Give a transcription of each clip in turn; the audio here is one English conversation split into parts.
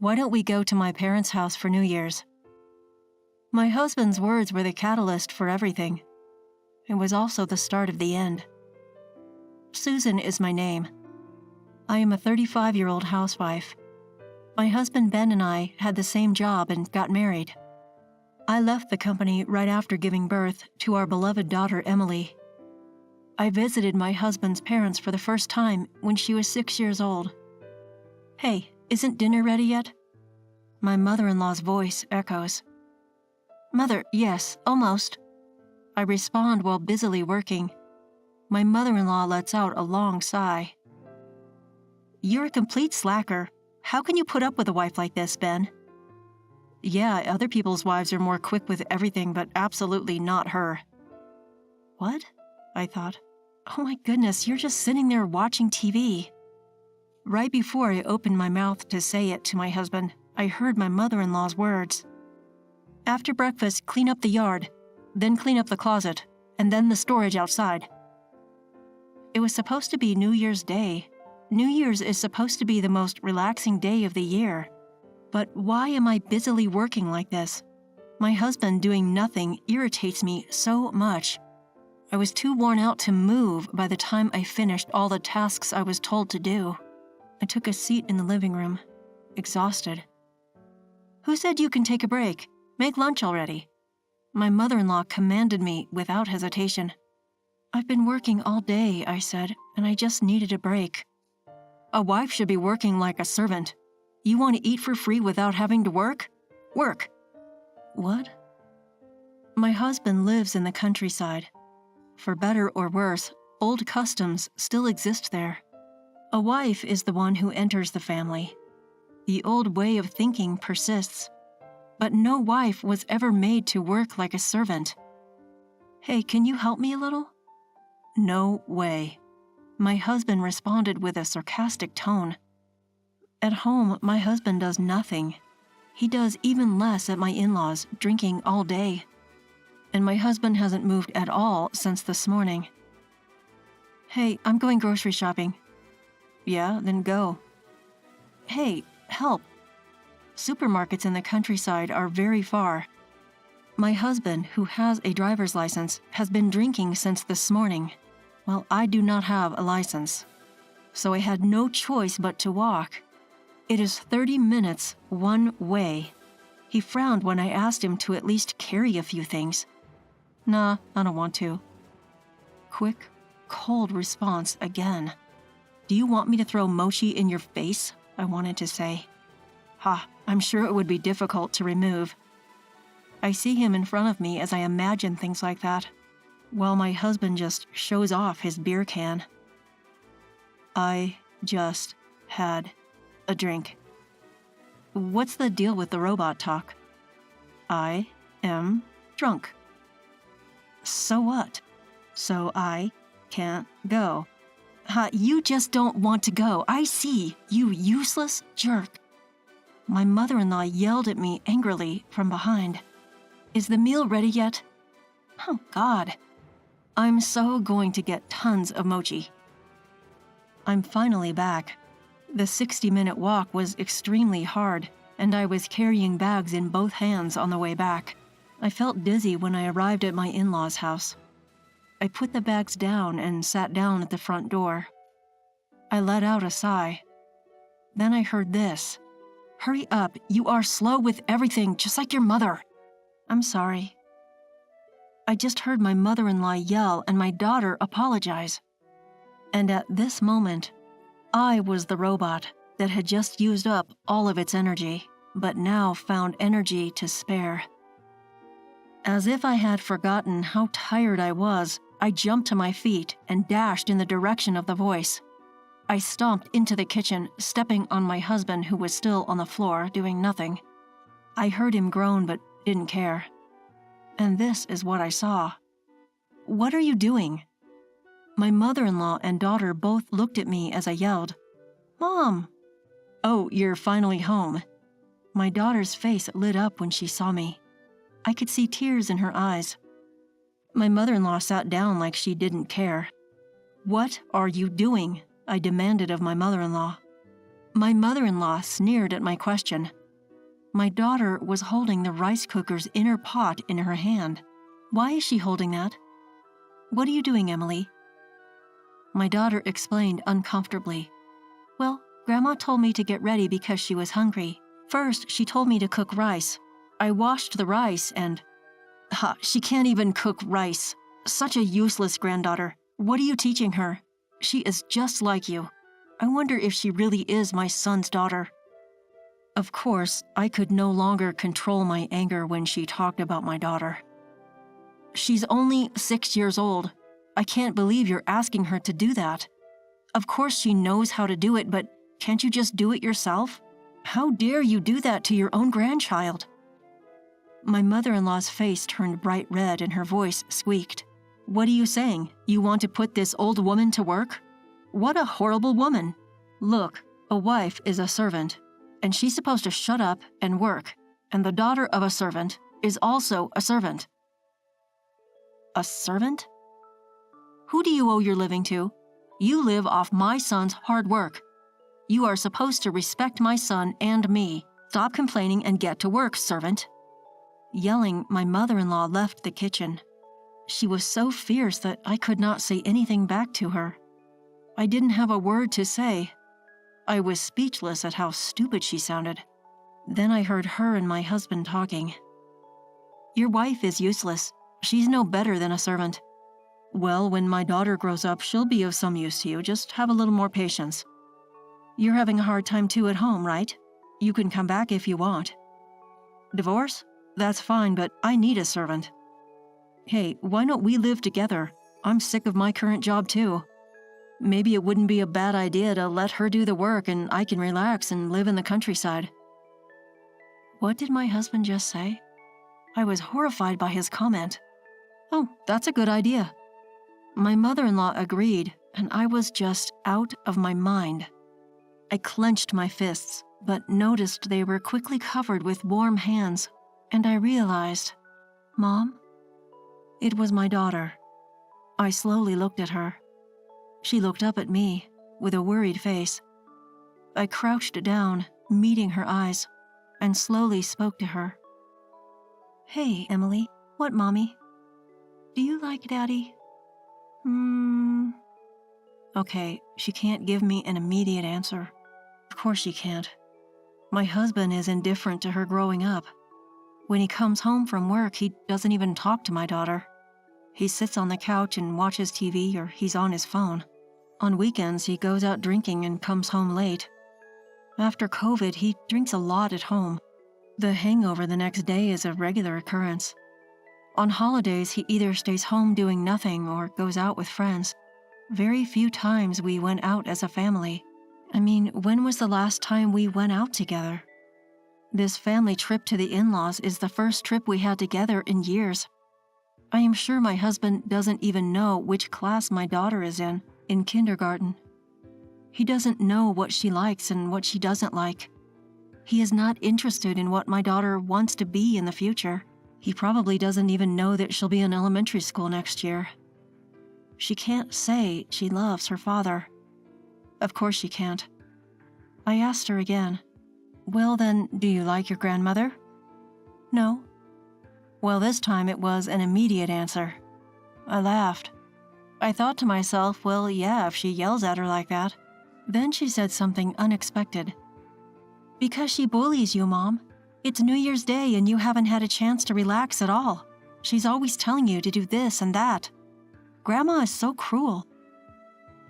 Why don't we go to my parents' house for New Year's? My husband's words were the catalyst for everything. It was also the start of the end. Susan is my name. I am a 35-year-old housewife. My husband Ben and I had the same job and got married. I left the company right after giving birth to our beloved daughter Emily. I visited my husband's parents for the first time when she was 6 years old. "Hey, isn't dinner ready yet?" My mother-in-law's voice echoes. "Mother, yes, almost." I respond while busily working. My mother-in-law lets out a long sigh. "You're a complete slacker. How can you put up with a wife like this, Ben?" "Yeah, other people's wives are more quick with everything, but absolutely not her." What? I thought. Oh my goodness, you're just sitting there watching TV. Right before I opened my mouth to say it to my husband, I heard my mother-in-law's words. "After breakfast, clean up the yard, then clean up the closet, and then the storage outside." It was supposed to be New Year's Day. New Year's is supposed to be the most relaxing day of the year. But why am I busily working like this? My husband doing nothing irritates me so much. I was too worn out to move by the time I finished all the tasks I was told to do. I took a seat in the living room, exhausted. "Who said you can take a break? Make lunch already." My mother-in-law commanded me without hesitation. "I've been working all day," I said, "and I just needed a break." "A wife should be working like a servant. You want to eat for free without having to work? Work." What? My husband lives in the countryside. For better or worse, old customs still exist there. A wife is the one who enters the family. The old way of thinking persists. But no wife was ever made to work like a servant. "Hey, can you help me a little?" No way. My husband responded with a sarcastic tone. At home, my husband does nothing. He does even less at my in-laws, drinking all day. And my husband hasn't moved at all since this morning. "Hey, I'm going grocery shopping." "Yeah, then go." "Hey, help. Supermarkets in the countryside are very far. My husband, who has a driver's license, has been drinking since this morning. Well, I do not have a license. So I had no choice but to walk. It is 30 minutes one way. He frowned when I asked him to at least carry a few things. Nah, I don't want to. Quick, cold response again. "Do you want me to throw mochi in your face?" I wanted to say. Ha, I'm sure it would be difficult to remove. I see him in front of me as I imagine things like that, while my husband just shows off his beer can. I just had a drink. What's the deal with the robot talk? I am drunk. So what? So I can't go. You just don't want to go. I see, you useless jerk. My mother-in-law yelled at me angrily from behind. "Is the meal ready yet?" Oh, God. I'm so going to get tons of mochi. I'm finally back. The 60-minute walk was extremely hard, and I was carrying bags in both hands on the way back. I felt dizzy when I arrived at my in-laws' house. I put the bags down and sat down at the front door. I let out a sigh. Then I heard this. "Hurry up, you are slow with everything, just like your mother." I'm sorry. I just heard my mother-in-law yell and my daughter apologize. And at this moment, I was the robot that had just used up all of its energy, but now found energy to spare. As if I had forgotten how tired I was, I jumped to my feet and dashed in the direction of the voice. I stomped into the kitchen, stepping on my husband who was still on the floor doing nothing. I heard him groan but didn't care. And this is what I saw. "What are you doing?" My mother-in-law and daughter both looked at me as I yelled, "Mom!" "Oh, you're finally home." My daughter's face lit up when she saw me. I could see tears in her eyes. My mother-in-law sat down like she didn't care. "What are you doing?" I demanded of my mother-in-law. My mother-in-law sneered at my question. My daughter was holding the rice cooker's inner pot in her hand. Why is she holding that? What are you doing, Emily? My daughter explained uncomfortably. Well, Grandma told me to get ready because she was hungry. First, she told me to cook rice. I washed the rice and... she can't even cook rice. Such a useless granddaughter. What are you teaching her? She is just like you. I wonder if she really is my son's daughter. Of course, I could no longer control my anger when she talked about my daughter. She's only 6 years old. I can't believe you're asking her to do that. Of course she knows how to do it, but can't you just do it yourself? How dare you do that to your own grandchild? My mother-in-law's face turned bright red and her voice squeaked. What are you saying? You want to put this old woman to work? What a horrible woman. Look, a wife is a servant, and she's supposed to shut up and work, and the daughter of a servant is also a servant. A servant? Who do you owe your living to? You live off my son's hard work. You are supposed to respect my son and me. Stop complaining and get to work, servant. Yelling, my mother-in-law left the kitchen. She was so fierce that I could not say anything back to her. I didn't have a word to say. I was speechless at how stupid she sounded. Then I heard her and my husband talking. Your wife is useless. She's no better than a servant. Well, when my daughter grows up, she'll be of some use to you. Just have a little more patience. You're having a hard time too at home, right? You can come back if you want. Divorce? That's fine, but I need a servant. Hey, why don't we live together? I'm sick of my current job too. Maybe it wouldn't be a bad idea to let her do the work and I can relax and live in the countryside. What did my husband just say? I was horrified by his comment. Oh, that's a good idea. My mother-in-law agreed, and I was just out of my mind. I clenched my fists, but noticed they were quickly covered with warm hands, and I realized, Mom? It was my daughter. I slowly looked at her. She looked up at me with a worried face. I crouched down, meeting her eyes, and slowly spoke to her. Hey, Emily. What, Mommy? Do you like Daddy? Okay, she can't give me an immediate answer. Of course she can't. My husband is indifferent to her growing up. When he comes home from work, he doesn't even talk to my daughter. He sits on the couch and watches TV or he's on his phone. On weekends, he goes out drinking and comes home late. After COVID, he drinks a lot at home. The hangover the next day is a regular occurrence. On holidays, he either stays home doing nothing or goes out with friends. Very few times we went out as a family. I mean, when was the last time we went out together? This family trip to the in-laws is the first trip we had together in years. I am sure my husband doesn't even know which class my daughter is in kindergarten. He doesn't know what she likes and what she doesn't like. He is not interested in what my daughter wants to be in the future. He probably doesn't even know that she'll be in elementary school next year. She can't say she loves her father. Of course she can't. I asked her again, Well then, do you like your grandmother? No. Well, this time it was an immediate answer. I laughed. I thought to myself, well, yeah, if she yells at her like that. Then she said something unexpected. Because she bullies you, Mom. It's New Year's Day and you haven't had a chance to relax at all. She's always telling you to do this and that. Grandma is so cruel.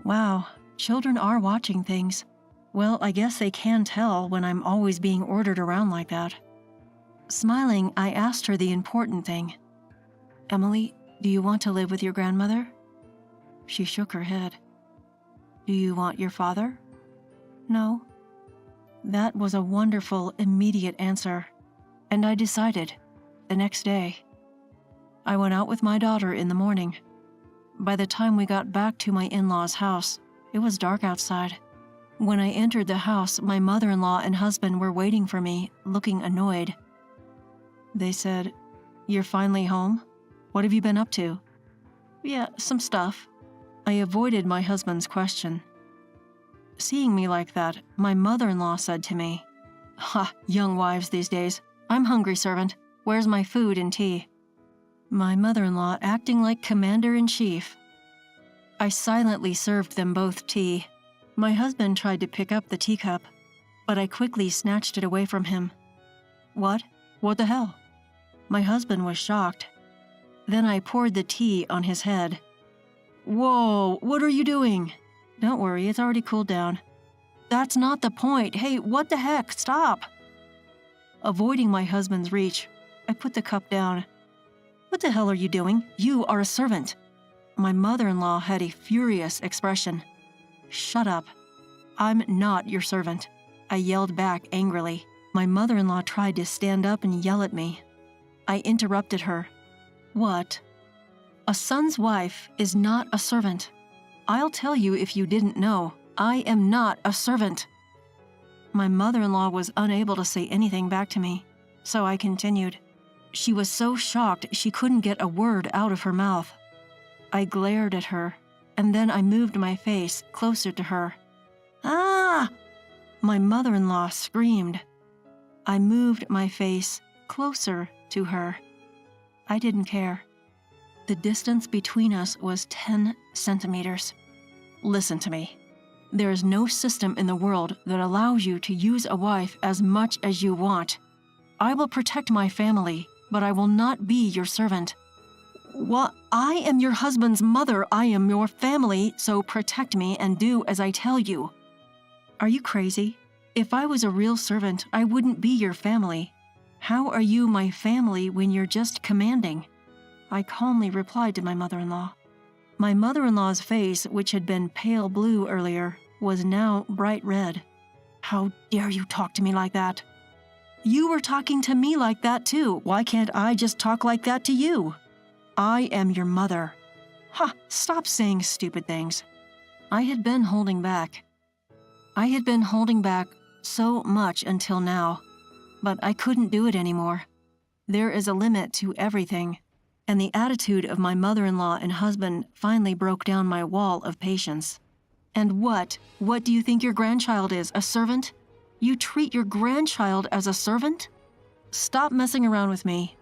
Wow, children are watching things. Well, I guess they can tell when I'm always being ordered around like that. Smiling, I asked her the important thing. Emily, do you want to live with your grandmother? She shook her head. Do you want your father? No. That was a wonderful, immediate answer, and I decided, the next day. I went out with my daughter in the morning. By the time we got back to my in-laws' house, it was dark outside. When I entered the house, my mother-in-law and husband were waiting for me, looking annoyed. They said, You're finally home? What have you been up to? Yeah, some stuff. I avoided my husband's question. Seeing me like that, my mother-in-law said to me, "Ha, young wives these days. I'm hungry, servant. Where's my food and tea?" My mother-in-law acting like commander-in-chief. I silently served them both tea. My husband tried to pick up the teacup, but I quickly snatched it away from him. What? What the hell? My husband was shocked. Then I poured the tea on his head. Whoa, what are you doing? Don't worry, it's already cooled down. That's not the point. Hey, what the heck? Stop. Avoiding my husband's reach, I put the cup down. What the hell are you doing? You are a servant. My mother-in-law had a furious expression. Shut up. I'm not your servant. I yelled back angrily. My mother-in-law tried to stand up and yell at me. I interrupted her. What? A son's wife is not a servant. I'll tell you if you didn't know. I am not a servant. My mother-in-law was unable to say anything back to me, so I continued. She was so shocked she couldn't get a word out of her mouth. I glared at her, and then I moved my face closer to her. Ah! My mother-in-law screamed. I moved my face closer to her. I didn't care. The distance between us was 10 centimeters. Listen to me. There is no system in the world that allows you to use a wife as much as you want. I will protect my family, but I will not be your servant. What? I am your husband's mother. I am your family, so protect me and do as I tell you. Are you crazy? If I was a real servant, I wouldn't be your family. How are you my family when you're just commanding? I calmly replied to my mother-in-law. My mother-in-law's face, which had been pale blue earlier, was now bright red. How dare you talk to me like that? You were talking to me like that too. Why can't I just talk like that to you? I am your mother. Ha! Stop saying stupid things. I had been holding back. So much until now, but I couldn't do it anymore. There is a limit to everything, and the attitude of my mother-in-law and husband finally broke down my wall of patience. And what do you think your grandchild is, a servant? You treat your grandchild as a servant? Stop messing around with me.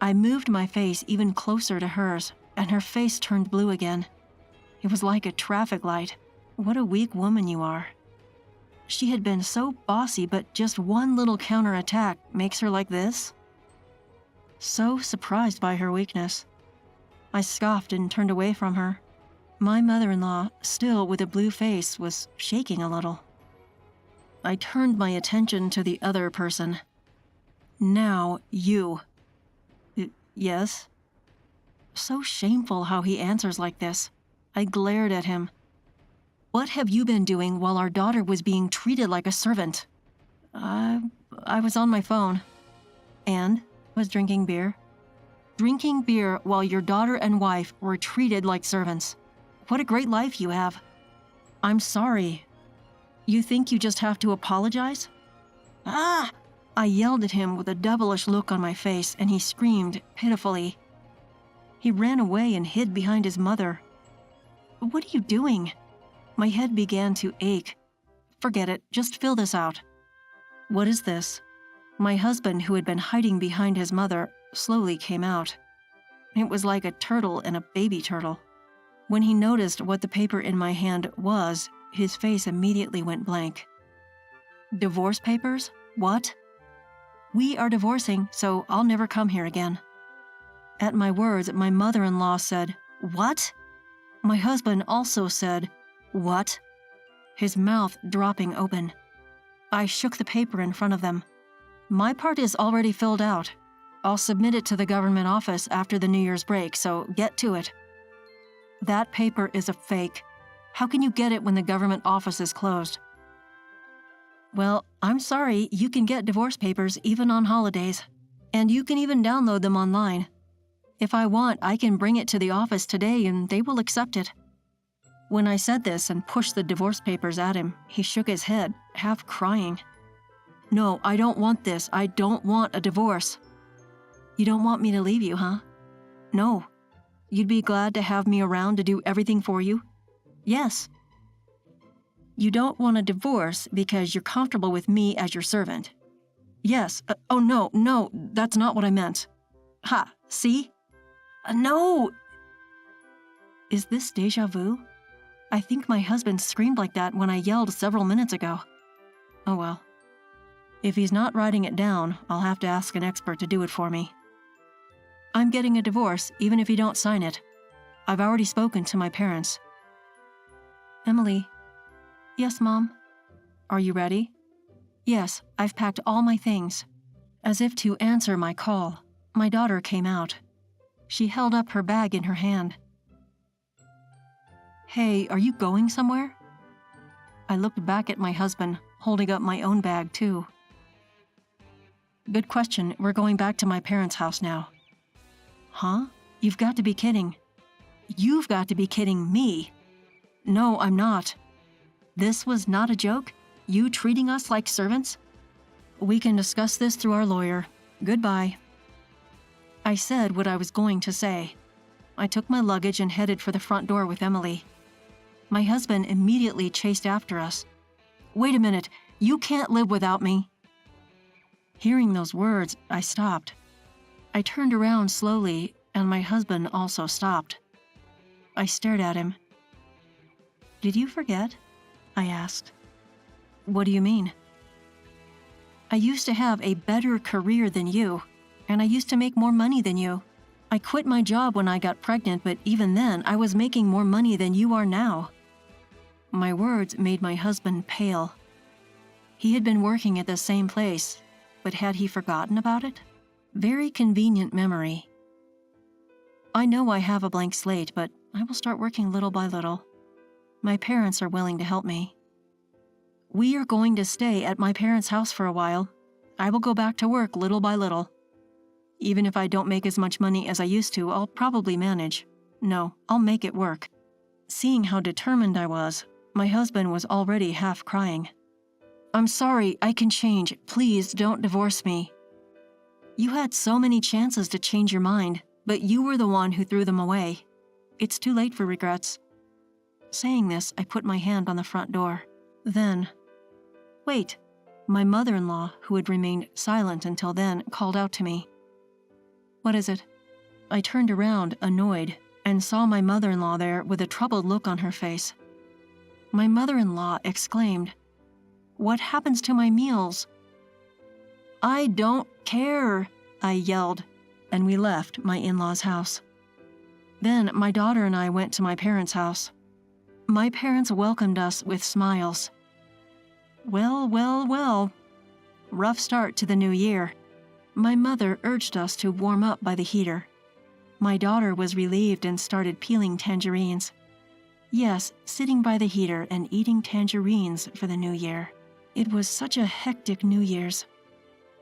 I moved my face even closer to hers, and her face turned blue again. It was like a traffic light. What a weak woman you are. She had been so bossy, but just one little counterattack makes her like this? So surprised by her weakness, I scoffed and turned away from her. My mother-in-law, still with a blue face, was shaking a little. I turned my attention to the other person. Now, you. Yes? So shameful how he answers like this. I glared at him. What have you been doing while our daughter was being treated like a servant? I was on my phone. And was drinking beer. Drinking beer while your daughter and wife were treated like servants. What a great life you have. I'm sorry. You think you just have to apologize? Ah! I yelled at him with a devilish look on my face, and he screamed pitifully. He ran away and hid behind his mother. What are you doing? My head began to ache. Forget it, just fill this out. What is this? My husband, who had been hiding behind his mother, slowly came out. It was like a turtle and a baby turtle. When he noticed what the paper in my hand was, his face immediately went blank. Divorce papers? What? We are divorcing, so I'll never come here again. At my words, my mother-in-law said, What? My husband also said, What? His mouth dropping open. I shook the paper in front of them. My part is already filled out. I'll submit it to the government office after the New Year's break, so get to it. That paper is a fake. How can you get it when the government office is closed? Well, I'm sorry, you can get divorce papers even on holidays. And you can even download them online. If I want, I can bring it to the office today and they will accept it. When I said this and pushed the divorce papers at him, he shook his head, half crying. No, I don't want this. I don't want a divorce. You don't want me to leave you, huh? No. You'd be glad to have me around to do everything for you? Yes. You don't want a divorce because you're comfortable with me as your servant. Yes, oh no, that's not what I meant. Ha, see? No! Is this deja vu? I think my husband screamed like that when I yelled several minutes ago. Oh well. If he's not writing it down, I'll have to ask an expert to do it for me. I'm getting a divorce even if you don't sign it. I've already spoken to my parents. Emily. Yes, Mom? Are you ready? Yes, I've packed all my things. As if to answer my call, my daughter came out. She held up her bag in her hand. Hey, are you going somewhere? I looked back at my husband, holding up my own bag too. Good question, we're going back to my parents' house now. Huh? You've got to be kidding. You've got to be kidding me. No, I'm not. This was not a joke? You treating us like servants? We can discuss this through our lawyer. Goodbye. I said what I was going to say. I took my luggage and headed for the front door with Emily. My husband immediately chased after us. Wait a minute, you can't live without me. Hearing those words, I stopped. I turned around slowly, and my husband also stopped. I stared at him. Did you forget? I asked. What do you mean? I used to have a better career than you, and I used to make more money than you. I quit my job when I got pregnant, but even then, I was making more money than you are now. My words made my husband pale. He had been working at the same place, but had he forgotten about it? Very convenient memory. I know I have a blank slate, but I will start working little by little. My parents are willing to help me. We are going to stay at my parents' house for a while. I will go back to work little by little. Even if I don't make as much money as I used to, I'll probably manage. No, I'll make it work. Seeing how determined I was, my husband was already half crying. I'm sorry, I can change. Please don't divorce me. You had so many chances to change your mind, but you were the one who threw them away. It's too late for regrets. Saying this, I put my hand on the front door. Then, wait, my mother-in-law, who had remained silent until then, called out to me. What is it? I turned around, annoyed, and saw my mother-in-law there with a troubled look on her face. My mother-in-law exclaimed, What happens to my meals? I don't care, I yelled, and we left my in-laws' house. Then my daughter and I went to my parents' house. My parents welcomed us with smiles. Well. Rough start to the new year. My mother urged us to warm up by the heater. My daughter was relieved and started peeling tangerines. Yes, sitting by the heater and eating tangerines for the new year. It was such a hectic New Year's.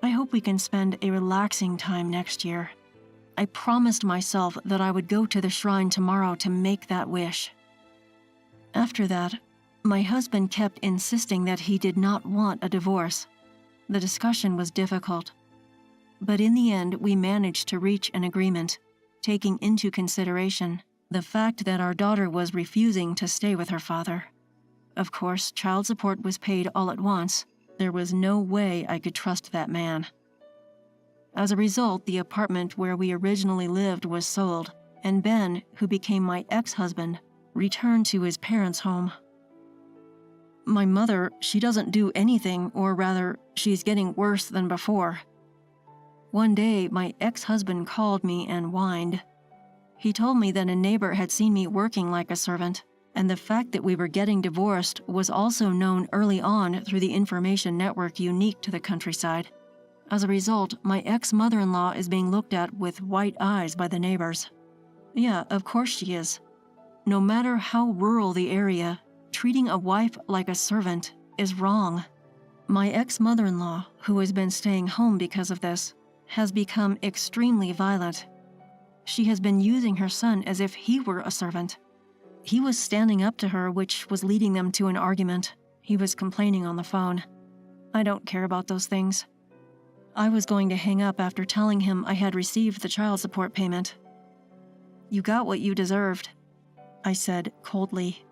I hope we can spend a relaxing time next year. I promised myself that I would go to the shrine tomorrow to make that wish. After that, my husband kept insisting that he did not want a divorce. The discussion was difficult. But in the end, we managed to reach an agreement, taking into consideration the fact that our daughter was refusing to stay with her father. Of course, child support was paid all at once. There was no way I could trust that man. As a result, the apartment where we originally lived was sold, and Ben, who became my ex-husband, returned to his parents' home. My mother, she doesn't do anything, or rather, she's getting worse than before. One day, my ex-husband called me and whined. He told me that a neighbor had seen me working like a servant, and the fact that we were getting divorced was also known early on through the information network unique to the countryside. As a result, my ex-mother-in-law is being looked at with white eyes by the neighbors. Yeah, of course she is. No matter how rural the area, treating a wife like a servant is wrong. My ex-mother-in-law, who has been staying home because of this, has become extremely violent. She has been using her son as if he were a servant. He was standing up to her, which was leading them to an argument. He was complaining on the phone. I don't care about those things. I was going to hang up after telling him I had received the child support payment. You got what you deserved, I said coldly.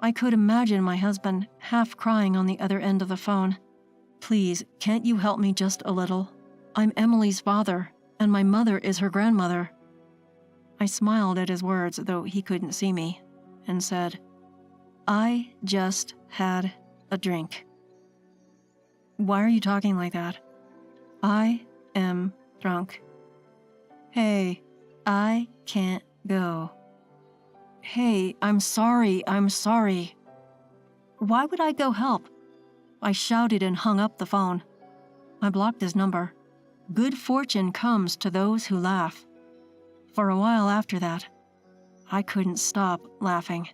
I could imagine my husband half crying on the other end of the phone. "Please, can't you help me just a little? I'm Emily's father, and my mother is her grandmother." I smiled at his words, though he couldn't see me, and said, "I just had a drink." "Why are you talking like that?" "I am drunk." "Hey, I can't go." "Hey, I'm sorry. Why would I go help?" I shouted and hung up the phone. I blocked his number. Good fortune comes to those who laugh. For a while after that, I couldn't stop laughing.